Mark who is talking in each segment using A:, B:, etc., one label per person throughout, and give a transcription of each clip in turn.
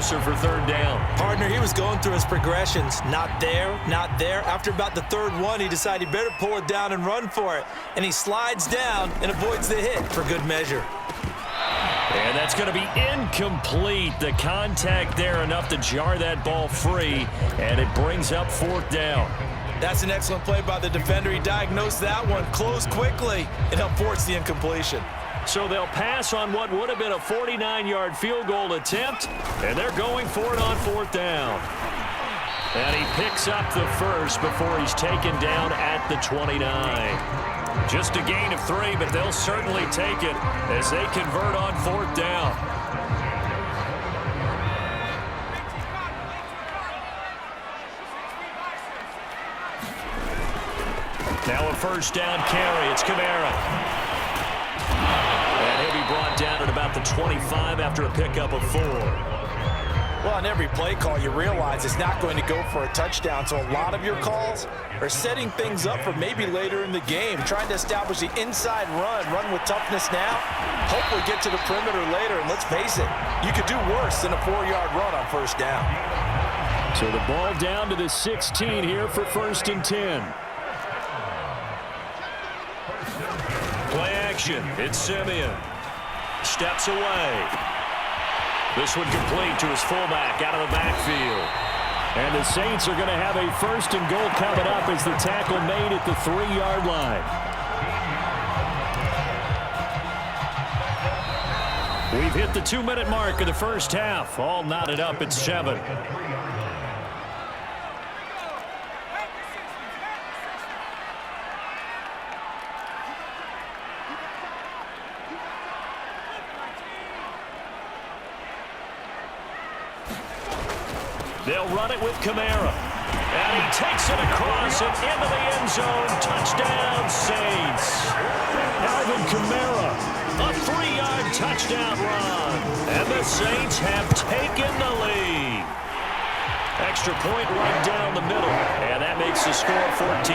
A: closer for third down.
B: Partner, he was going through his progressions. Not there, not there. After about the third one, he decided he better pull it down and run for it. And he slides down and avoids the hit for good measure.
A: And that's going to be incomplete. The contact there enough to jar that ball free, and it brings up fourth down.
B: That's an excellent play by the defender. He diagnosed that one, closed quickly, and helped force the incompletion.
A: So they'll pass on what would have been a 49-yard field goal attempt, and they're going for it on fourth down. And he picks up the first before he's taken down at the 29. Just a gain of 3, but they'll certainly take it as they convert on fourth down. Now a first down carry. It's Kamara. And he'll be brought down at about the 25 after a pickup of 4.
B: Well, on every play call, you realize it's not going to go for a touchdown. So a lot of your calls are setting things up for maybe later in the game, trying to establish the inside run with toughness now, hopefully get to the perimeter later. And let's face it, you could do worse than a 4-yard run on first down.
A: So the ball down to the 16 here for first and 10. Play action. It's Simeon. Steps away. This one complete to his fullback out of the backfield. And the Saints are going to have a first and goal coming up as the tackle made at the 3-yard line. We've hit the 2-minute mark of the first half. All knotted up at 7. They'll run it with Kamara. And he takes it across and into the end zone. Touchdown, Saints. Alvin Kamara, a 3-yard touchdown run. And the Saints have taken the lead. Extra point right down the middle. And that makes the score 14-7.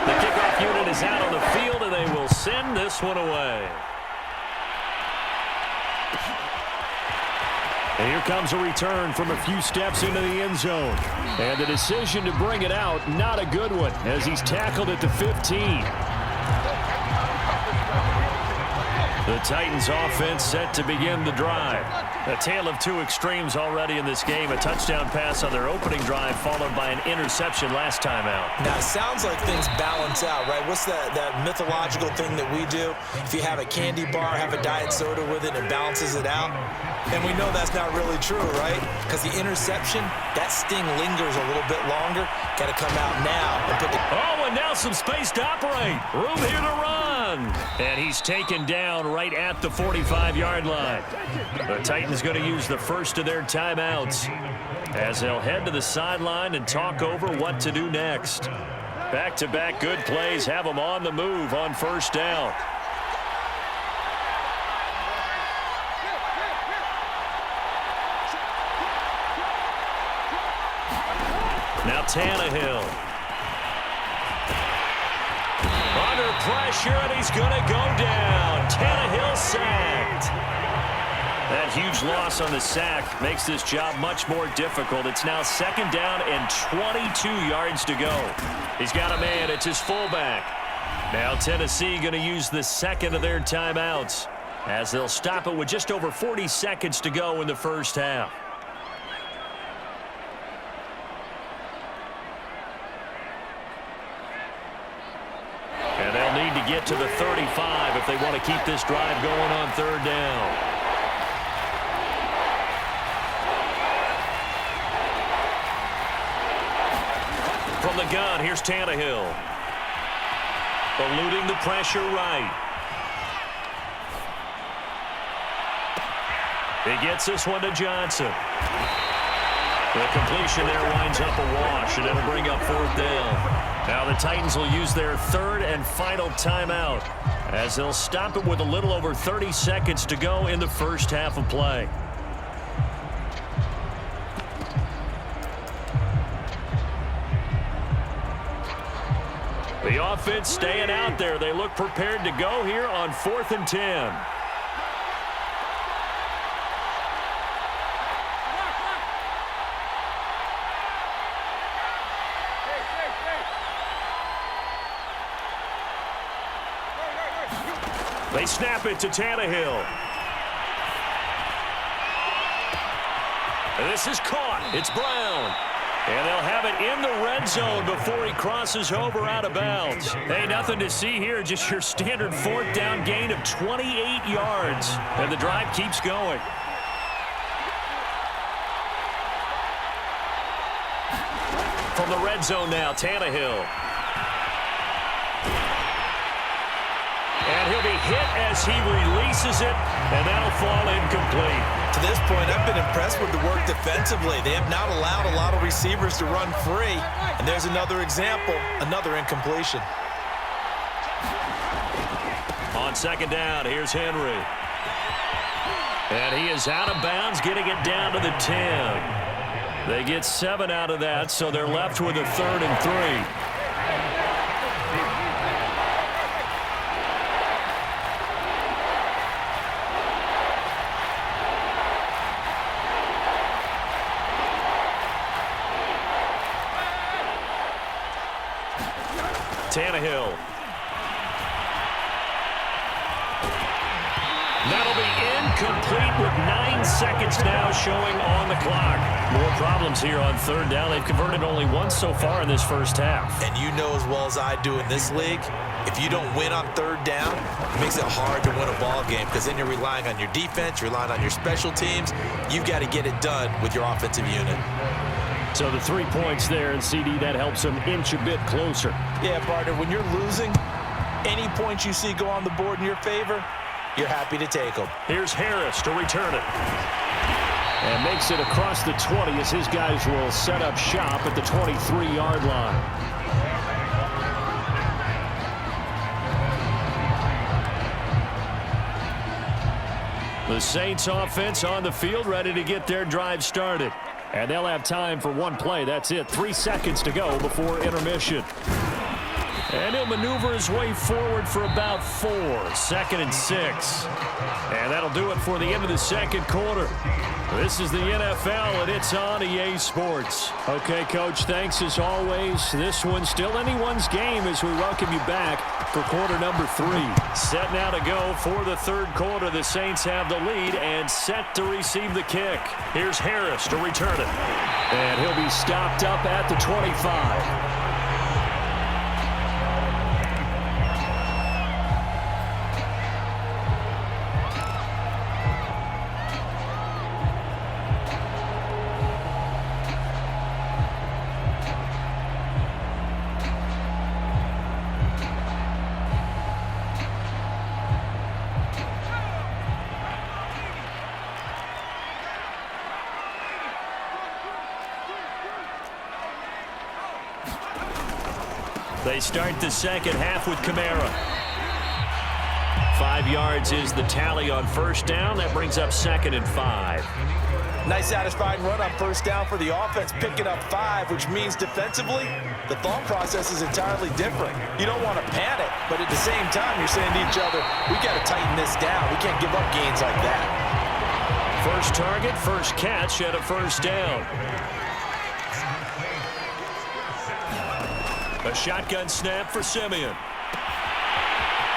A: The kickoff unit is out on the field, and they will send this one away. And here comes a return from a few steps into the end zone. And the decision to bring it out, not a good one, as he's tackled at the 15. The Titans offense set to begin the drive. A tale of two extremes already in this game. A touchdown pass on their opening drive followed by an interception last time out.
B: Now, it sounds like things balance out, right? What's that mythological thing that we do? If you have a candy bar, have a diet soda with it, it balances it out. And we know that's not really true, right? Because the interception, that sting lingers a little bit longer. Got to come out now and put the...
A: Oh, and now some space to operate. Room here to run. And he's taken down right at the 45-yard line. The Titans going to use the first of their timeouts as they'll head to the sideline and talk over what to do next. Back-to-back good plays have them on the move on first down. Now Tannehill. Under pressure, and he's going to go down. Tannehill sacked. That huge loss on the sack makes this job much more difficult. It's now second down and 22 yards to go. He's got a man. It's his fullback. Now Tennessee going to use the second of their timeouts as they'll stop it with just over 40 seconds to go in the first half. And they'll need to get to the 35 if they want to keep this drive going on third down. From the gun, here's Tannehill. Eluding the pressure right. He gets this one to Johnson. The completion there winds up a wash, and it'll bring up fourth down. Now the Titans will use their third and final timeout as they'll stop it with a little over 30 seconds to go in the first half of play. The offense staying out there. They look prepared to go here on 4th and 10. They snap it to Tannehill. And this is caught. It's Brown. And they'll have it in the red zone before he crosses over out of bounds. Hey, nothing to see here. Just your standard 4th down gain of 28 yards. And the drive keeps going. From the red zone now, Tannehill. And he'll be hit as he releases it, and that'll fall incomplete.
B: To this point, I've been impressed with the work defensively. They have not allowed a lot of receivers to run free. And there's another example, another incompletion.
A: On 2nd down, here's Henry. And he is out of bounds, getting it down to the 10. They get 7 out of that, so they're left with a 3rd and 3. Tannehill. That'll be incomplete with 9 seconds now showing on the clock. More problems here on 3rd down. They've converted only once so far in this first half.
B: And you know as well as I do in this league, if you don't win on 3rd down, it makes it hard to win a ball game because then you're relying on your defense, you're relying on your special teams. You've got to get it done with your offensive unit.
A: So the 3 points there, and CD, that helps them inch a bit closer.
B: Yeah, partner, when you're losing, any points you see go on the board in your favor, you're happy to take them.
A: Here's Harris to return it. And makes it across the 20 as his guys will set up shop at the 23-yard line. The Saints offense on the field, ready to get their drive started. And they'll have time for one play. That's it. 3 seconds to go before intermission. And he'll maneuver his way forward for about 4. 2nd and 6. And that'll do it for the end of the second quarter. This is the NFL, and it's on EA Sports. Okay, Coach, thanks as always. This one's still anyone's game as we welcome you back for quarter number 3. Set now to go for the 3rd quarter. The Saints have the lead and set to receive the kick. Here's Harris to return it. And he'll be stopped up at the 25. They start the second half with Kamara. 5 yards is the tally on 1st down. That brings up 2nd and 5.
B: Nice satisfying run on 1st down for the offense, picking up 5, which means defensively, the thought process is entirely different. You don't want to panic, but at the same time, you're saying to each other, we got to tighten this down. We can't give up gains like that.
A: First target, first catch at a 1st down. A shotgun snap for Simeon.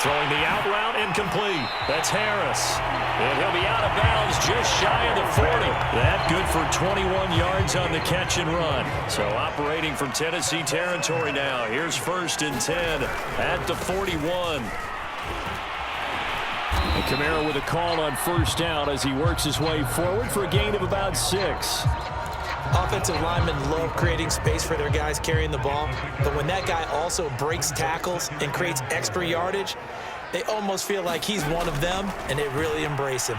A: Throwing the out route, incomplete. That's Harris. And he'll be out of bounds just shy of the 40. That good for 21 yards on the catch and run. So operating from Tennessee territory now. Here's 1st and 10 at the 41. And Kamara with a call on 1st down as he works his way forward for a gain of about 6.
B: Offensive linemen love creating space for their guys carrying the ball, but when that guy also breaks tackles and creates extra yardage, they almost feel like he's one of them, and they really embrace him.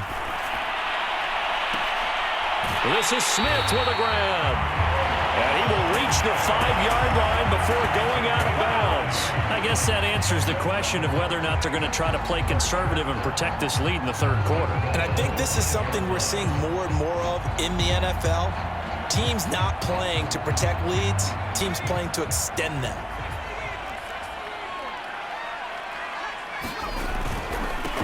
A: This is Smith with a grab. And he will reach the 5-yard line before going out of bounds. I guess that answers the question of whether or not they're going to try to play conservative and protect this lead in the 3rd quarter.
B: And I think this is something we're seeing more and more of in the NFL. Teams not playing to protect leads, teams playing to extend them.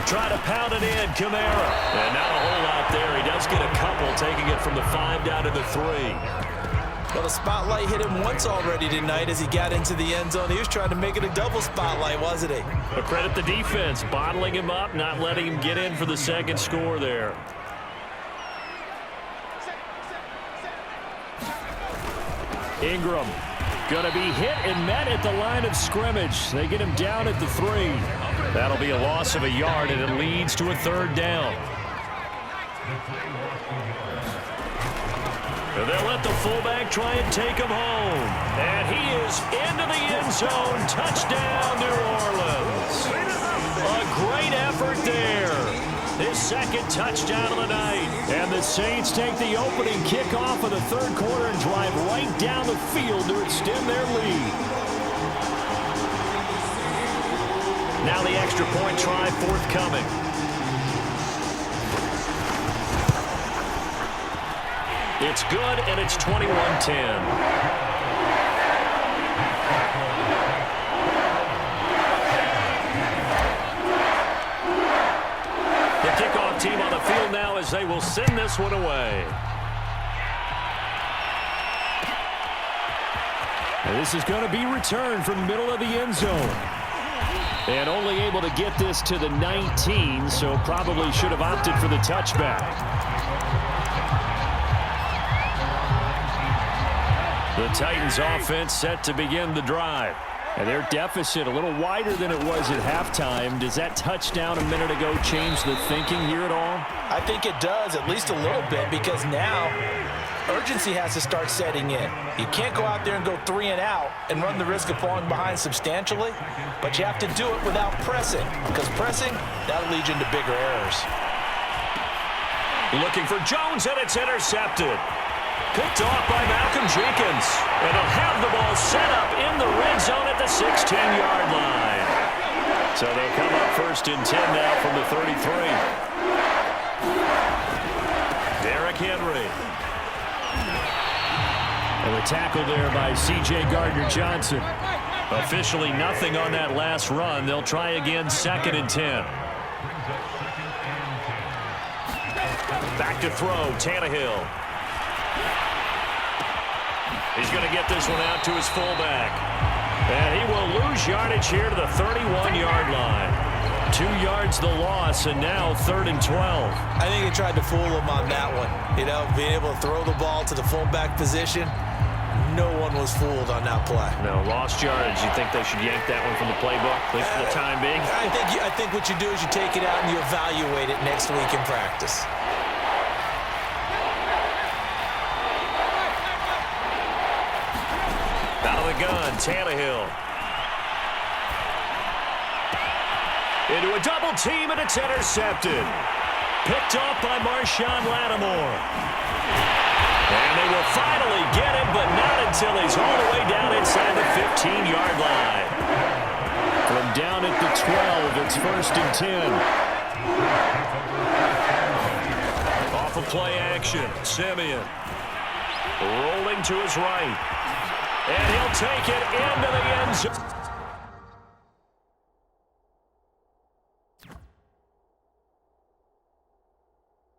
A: Try to pound it in, Kamara. And not a whole lot there. He does get a couple, taking it from the 5 down to the 3.
B: Well, the spotlight hit him once already tonight as he got into the end zone. He was trying to make it a double spotlight, wasn't he?
A: But credit the defense, bottling him up, not letting him get in for the second score there. Ingram going to be hit and met at the line of scrimmage. They get him down at the 3. That'll be a loss of a yard, and it leads to a 3rd down. And they'll let the fullback try and take him home. And he is into the end zone. Touchdown, New Orleans. A great effort there. His second touchdown of the night. And the Saints take the opening kickoff of the 3rd quarter and drive right down the field to extend their lead. Now the extra point try forthcoming. It's good, and it's 21-10. Team on the field now as they will send this one away. And this is going to be returned from the middle of the end zone. And only able to get this to the 19, so probably should have opted for the touchback. The Titans offense set to begin the drive. And their deficit a little wider than it was at halftime. Does that touchdown a minute ago change the thinking here at all?
B: I think it does, at least a little bit, because now urgency has to start setting in. You can't go out there and go 3 and out and run the risk of falling behind substantially, but you have to do it without pressing, because pressing, that'll lead you into bigger errors.
A: Looking for Jones, and it's intercepted. Picked off by Malcolm Jenkins. And he'll have the ball set up in the red zone at the 6-10-yard line. So they'll come up 1st and 10 now from the 33. Derrick Henry. And the tackle there by C.J. Gardner-Johnson. Officially nothing on that last run. They'll try again 2nd and 10. Back to throw, Tannehill. He's going to get this one out to his fullback. And he will lose yardage here to the 31-yard line. 2 yards the loss, and now 3rd and 12.
B: I think he tried to fool him on that one. You know, being able to throw the ball to the fullback position. No one was fooled on that play.
A: No, lost yardage. You think they should yank that one from the playbook, at least for the time being?
B: I think what you do is you take it out and you evaluate it next week in practice.
A: Out of the gun, Tannehill. Into a double team, and it's intercepted. Picked off by Marshawn Lattimore. And they will finally get him, but not until he's all the way down inside the 15-yard line. From down at the 12, it's 1st and 10. Off of play action, Simeon. Rolling to his right. And he'll take it into the end zone.